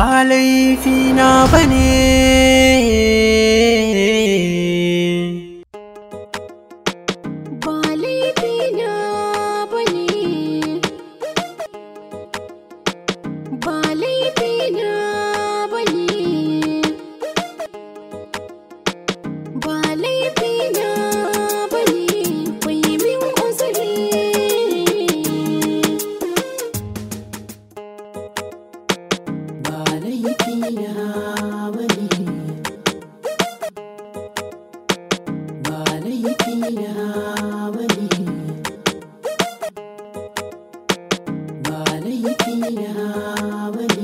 ba laifina bane. Ba laifina bane. Ba laifina bane. Ba laifina bane. Kwai min uzuri. Ba laifina bane. Ba laifina bane. Ba laifina bane.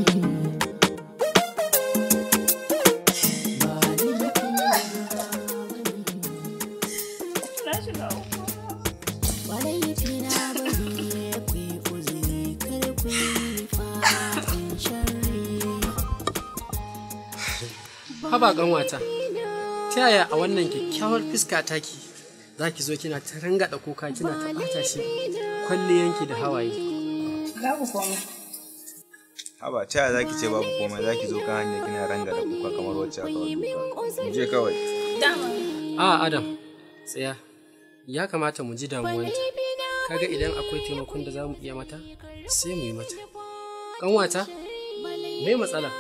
Haba ƙanwata, ta yaya a wannan kyakkyawar fuska taki za ki zo kina ta rangada kuka kina ta ɓata shi kwalliyanki da hawaye? Babu komai. Haba, ta yaya za ki ce babu komai za ki zo kan hanya kina rangada kuka kamar wacce aka wani kuka? Mu je kawai. A Adam, tsaya. Ya kamata mu ji damuwanta. Kaga idan akwai taimakon da za mu iya mata, sai mu yi mata. Ƙanwata, me matsala?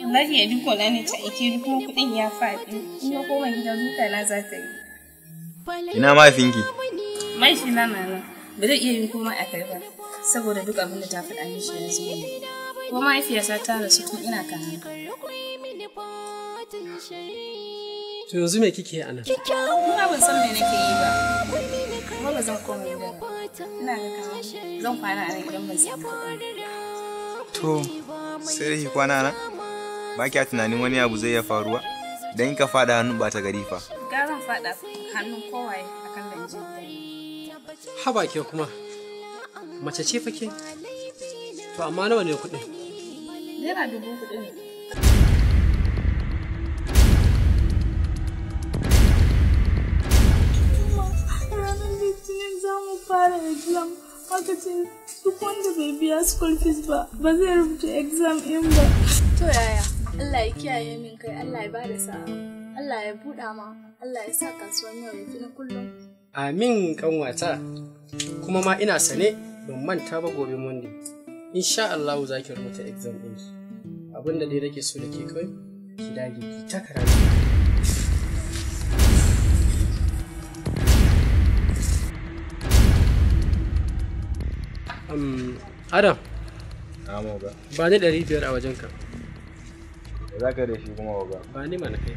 Wallahi ya duk wala ne ta aike kuma kuɗin ya faɗi. In ya koma gidan duka na za ta yi. Ina mahaifinki? Mahaifina na nan. Ba zai iya yin komai a kai ba. Saboda duk abin da ta faɗa mishi yanzu ne. Kuma mahaifiyarsa ta rasu tun ina kana. To yanzu me kike yi a nan? Kuma ban san me nake yi ba. Kuma ba zan koma gida ba. Ina ga kamar zan kwana a nan idan ban samu kuɗi. To, sai dai kwana nan? Ba kya tunanin wani abu zai iya faruwa? Dan in ka faɗa hannun ba ta gari fa. Ga zan faɗa hannun kowaye akan da je. Haba ke kuma. Mace ce fa ke? To amma nawa ne kuɗin? Naira 4,000 ne. Ranar Litinin za mu fara exam. Haka ce duk wanda bai biya school fees ba zai rubuta exam in ba. To yaya, Allah ya kiyaye min kai, Allah ya bada sa'a, Allah ya buɗa ma, Allah ya sa kasuwan yau ya fi na kullum. Amin ƙanwata, kuma ma ina sane ban manta ba gobe Monday. Insha Allah za ki rubuta exam ɗinki. Abin da dai nake so da ke kawai, ki dage ki ta karatu. Adam, ba ni 500 a wajenka. Za ka da shi kuma waga. Ba ni mana kai.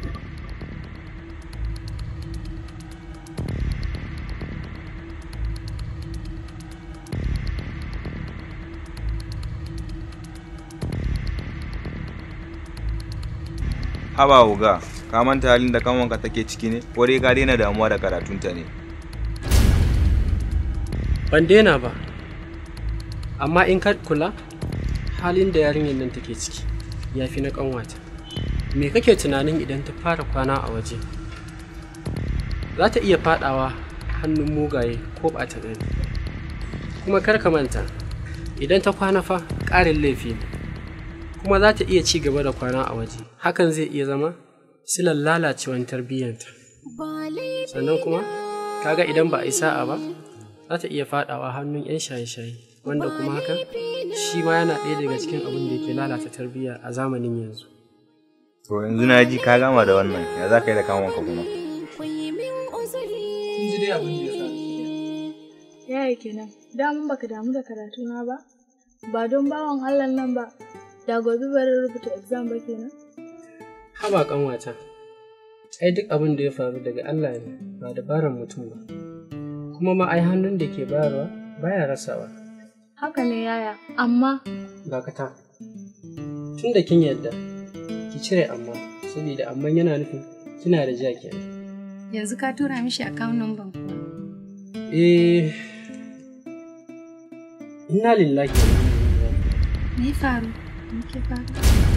Haba wuga, ka manta halin da kanwanka take ciki ne? Ko dai ka daina damuwa da karatunta ne? Ban daina ba. Amma in ka kula, halin da yarinyar nan take ciki ya fi na kanwata. Me kake tunanin idan ta fara kwana a waje? Za ta iya fadawa hannun mugaye ko ɓata gani. Kuma kar ka manta, idan ta kwana fa ƙarin laifi ne. Kuma za ta iya ci gaba da kwana a waje. Hakan zai iya zama silar lalacewar tarbiyyanta. Sannan kuma, kaga idan ba a yi sa'a ba, za ta iya fadawa hannun 'yan shaye-shaye. Wanda kuma haka shi ma yana ɗaya daga cikin abin da yake lalata tarbiyya a zamanin yanzu. To yanzu na ji ka gama da wannan, ya za ka yi da kanwanka kuma? Kun ji dai abin da ya sa. Yaya kenan, damun baka damu da karatuna ba? Ba don bawan Allah nan ba, da gobe bari rubuta exam ba kenan? Haba kanwata, ai duk abin da ya faru daga Allah ne, ba dabarar mutum ba. Kuma ma ai hannun da ke bayarwa baya rasawa. Haka ne yaya, amma... Dakata, tun da kin yadda, ki cire amma, saboda amma yana nufin kina da ja kenan. Yanzu ka tura mishi account number kuwa? Inna lillahi wa inna ilaihi raji'un. Me faru?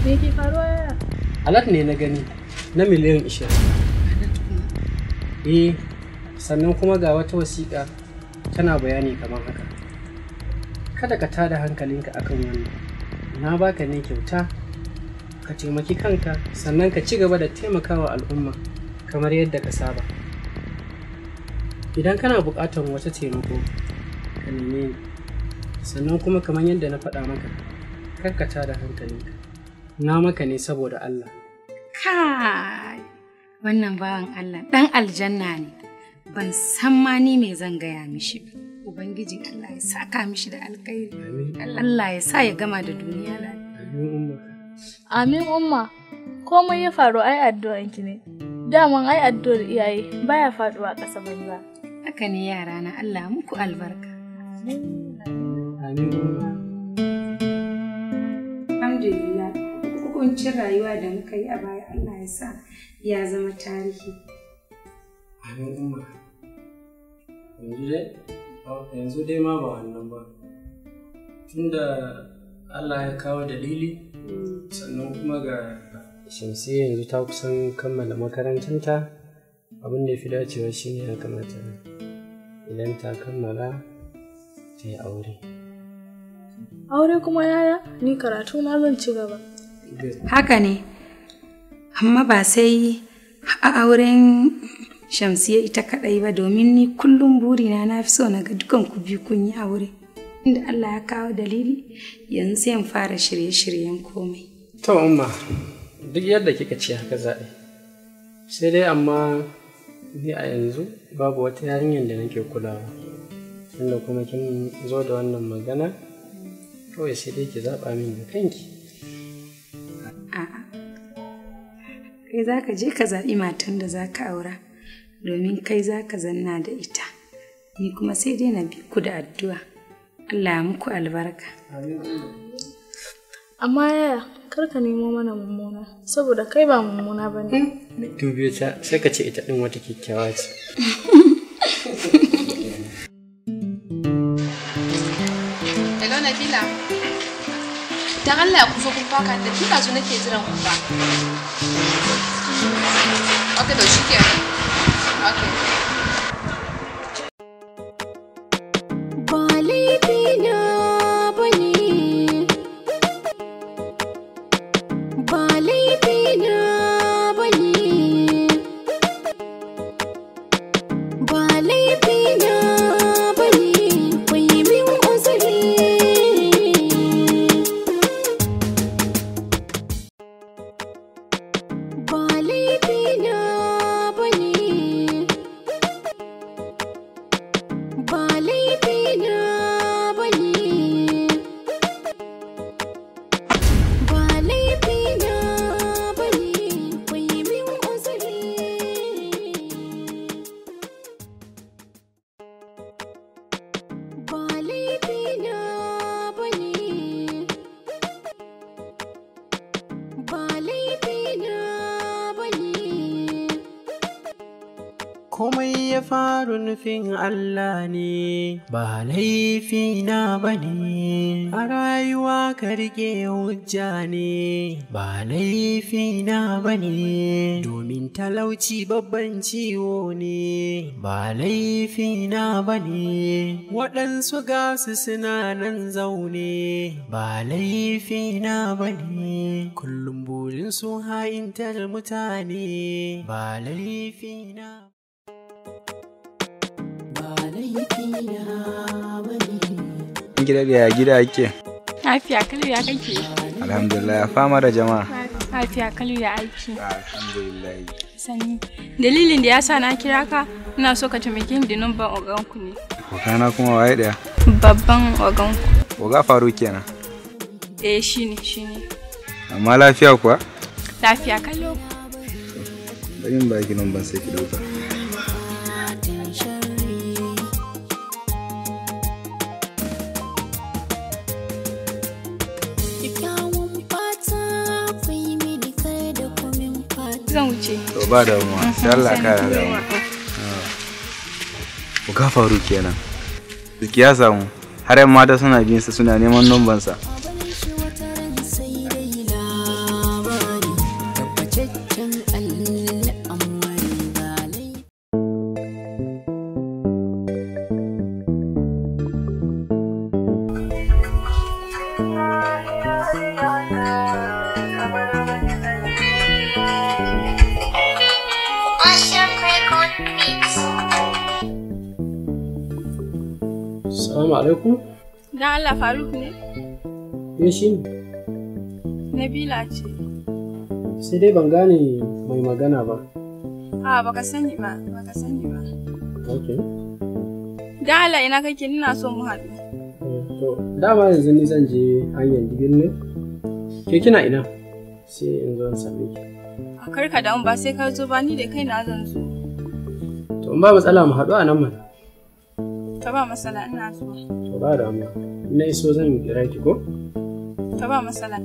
Me ke faruwa yaya? Alat ne na gani na miliyan 20. Sannan kuma ga wata wasiƙa tana bayani kamar haka. Kada ka tada hankalinka akan wannan. na baka ne kyauta ka taimaki kanka sannan ka ci gaba da taimakawa al'umma kamar yadda ka saba. Idan kana buƙatar wata taimako ka neme ni, sannan kuma kamar yadda na faɗa maka karkata da hankalinka, na maka ne saboda Allah. Kai, wannan bawan Allah ɗan aljanna ne, ban san ma ni me zan gaya mishi ba. Ubangiji Allah ya saka mishi da alkhairi, Allah ya sa ya gama da duniya lafiya. Amin umma. Amin umma, komai ya faru ai addu'anki ne. Daman ai addu'ar iyaye baya faduwa ƙasa banza. Haka ne yara na, Allah muku albarka. Amin umma. Alhamdulillah, hukuncin rayuwa da muka yi a baya Allah ya sa ya zama tarihi. Amin umma. Yanzu dai ma ba wannan ba. Tunda Allah ya kawo dalili, sannan kuma ga Shamsiyya yanzu ta kusan kammala makarantanta, abin da ya fi dacewa shine ya kamata idan ta kammala ta yi aure. Aure kuma yaya? Ni karatu na zan ci gaba. Haka ne, amma ba sai a auren Shamsiyya ita kaɗai ba, domin ni kullum burina na fi so na ga dukan ku biyu kun yi aure. Inda Allah ya kawo dalili, yanzu sai in fara shirye-shiryen komai. To umma, duk yadda kika ce haka zaɓe. Sai dai amma ni a yanzu babu wata yarinyar da nake kulawa. Tunda kuma kin zo da wannan magana, kawai sai dai ki zaɓa min da kanki. A'a, kai za ka je ka zaɓi matan da za ka aura, domin kai za ka zanna da ita. Ni kuma sai dai na bi ku da addu'a. Allah ya muku albarka. Amma yaya, kar ka nemo mana mummuna, saboda kai ba mummuna ba ne. Dubiyo ta, sai ka ce ita ɗin wata kyakkyawa ce. Hello Nabila. Dan Allah ku zo kun faka da kina zo nake jiran ku ba. Okay, to shikenan. Okay. Ba laifina bane, ba laifina bane, ba laifina bane, bai min uzuri. Ba laifina bane, ba laifina bane, ba laifina bane, bai min uzuri. Ba laifina bane, ba laifina bane. Komai ya faru nufin Allah ne, ba laifina ba ne, a rayuwa ka rike hujja ne, ba laifina ba ne, domin talauci babban ciwo ne, ba laifina ba ne, waɗansu gasu suna nan zaune, ba laifina ba ne, kullum burinsu ha'intar mutane, ba laifina. Gida da ya gida ake? Lafiya kalu ya kake? Alhamdulillah, ya fama da jama'a. Lafiya kalu ya aiki. Alhamdulillah. Sani, dalilin da ya sa na kira ka, ina so ka taimake ni da numban oganku ne. Wakana kuma waye daya? Babban oganku. Oga faru kenan. Shine. Amma lafiya kuwa? Lafiya kallo. Bari in baki numban sai ki dauka. Zan wuce. To ba da mu. Sai Allah ka yarda mu. Oga faru kenan. Duk ya samu. Har yan mata suna bin sa suna neman numban sa. Assalamu alaikum. Dan Allah Faruk ne? Shi ne. Nabila ce. Sai dai ban gane mai magana ba. Baka sani ba. Okay. Dan Allah ina kake ina so mu haɗu. To, dama yanzu ni zan je hanyar digil ne. Ke kina ina? Sai in zo in same ki. Kar ka damu ba sai ka zo ba ni da kaina zan zo. To, in ba matsala mu haɗu a nan mana. Ta ba matsala ina zuwa. To, ba damuwa. Na iso zan kira ki ko? Ta ba matsala.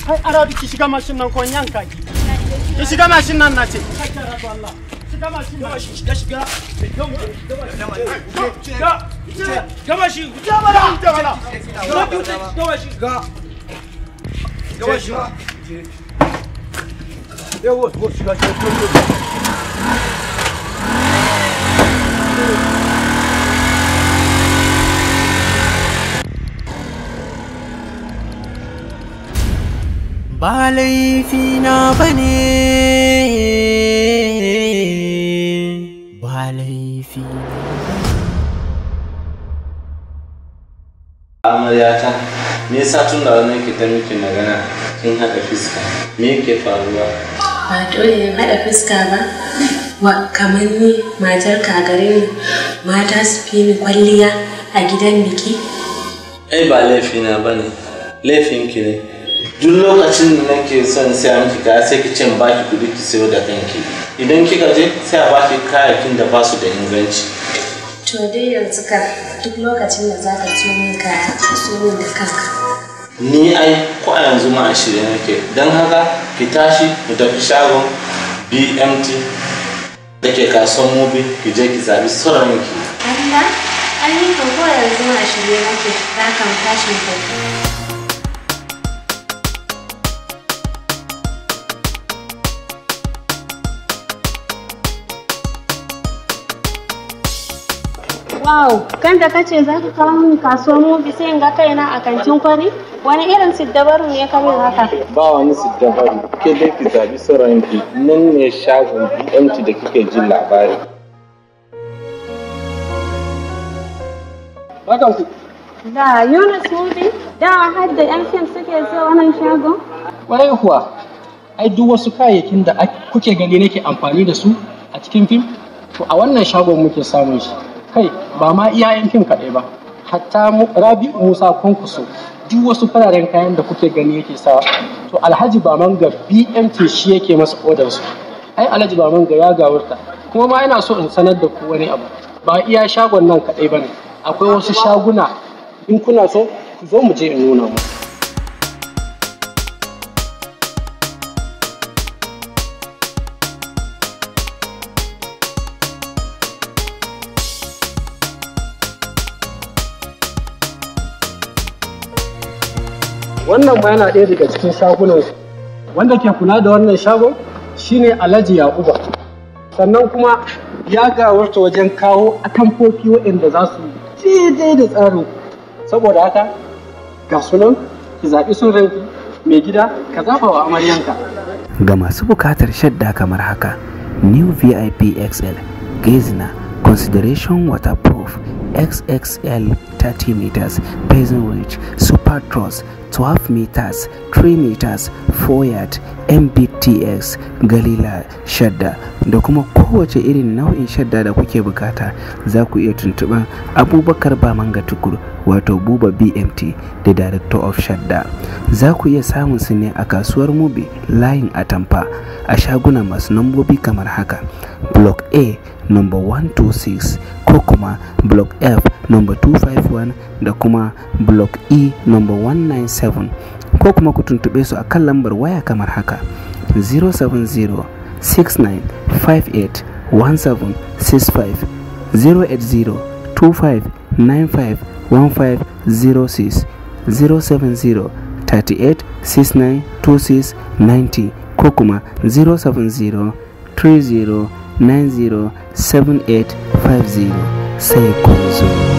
Kai Arabi ki shiga mashin nan ko yanka ki. Ki shiga mashin nan nace. Allah. Shiga mashin nan. Shiga. Ga mashin. Ga bala. Ga mashin. Ga mashin. Yawo, shiga. Ba laifina ba ne, ba laifina. Amaryata, me yasa tun da wannan ke ta miki magana kin haɗa fuska? Me yake faruwa? Ba dole in haɗa fuska ba. Kamar ni matar kagarin mata su fi ni kwalliya a gidan biki. Ai ba laifina ba ne, laifinki ne. Duk lokacin da nake son siya miki kaya sai ki ce baki kudi ki sayo da kanki. Idan kika je sai a baki kayakin da ba su da inganci. To dai yanzu ka duk lokacin da zaka so min kaya ka so min da kanka. Ni ai ko a yanzu ma a shirye nake. Dan haka ki tashi mu tafi shagon BMT da ke kasuwar Mobi ki je ki zabi sauranki. Allah, an yi ko yanzu ma a shirye nake za ka tashi mu tafi. Wow, kan da kace za ka kawo min kasuwar Mobi sai in ga kaina a kantin kwari? Wani irin siddabaru ne ka min haka? Ba wani siddabaru, ke dai ki zabi sauranki. Nan ne shagon BMT da kike jin labari. Bakanku. Da Yunus Mobi, da har da yan fim suke zuwa wannan shagon? Kwarai kuwa, ai duk wasu kayayyakin da kuke gani nake amfani da su a cikin fim, to a wannan shagon muke samun shi. Kai ba ma iyayen fim kaɗai ba, hatta Rabi'u Musa Kwankwaso duk wasu fararen kayan da kuke gani yake sawa, to Alhaji Bamanga BMT shi yake masa odar su. Ai Alhaji Bamanga ya gawurta, kuma ma ina so in sanar da ku wani abu, ba iya shagon nan kaɗai ba ne, akwai wasu shaguna, in kuna so ku zo mu je in nuna mu. Wannan ma yana ɗaya daga cikin shagunan wanda ke kula da wannan shagon shine Alhaji Yakuba, sannan kuma ya gawarta wajen kawo atamfofi waɗanda za su daidai da tsarin, saboda haka ga sunan ki zaɓi sun ranki mai gida ka zaɓa wa amaryanka. Ga masu bukatar shadda kamar haka, New VIP XL, Gezna, Consideration Waterproof, XXL 30 meters, Basin Ridge, Super Truss, 12 meters, 3 meters, 4 yard, MBTX, Galila shadda da kuma kowace irin nau'in shadda da kuke bukata za ku iya tuntuɓar Abubakar Bamanga Tukur wato Buba BMT da Director of Shadda. Za ku iya samun su ne a kasuwar Mobi layin Atamfa a shaguna masu nambobi kamar haka: Block A number 126 ko kuma Block F number 251 da kuma Block E number 197 ko kuma ku tuntuɓe su a kan lambar waya kamar haka 070 69 58 1765 080 25 95 1506 070 38 69 26 90 ko kuma 070 30 90 7850 sai kun zo.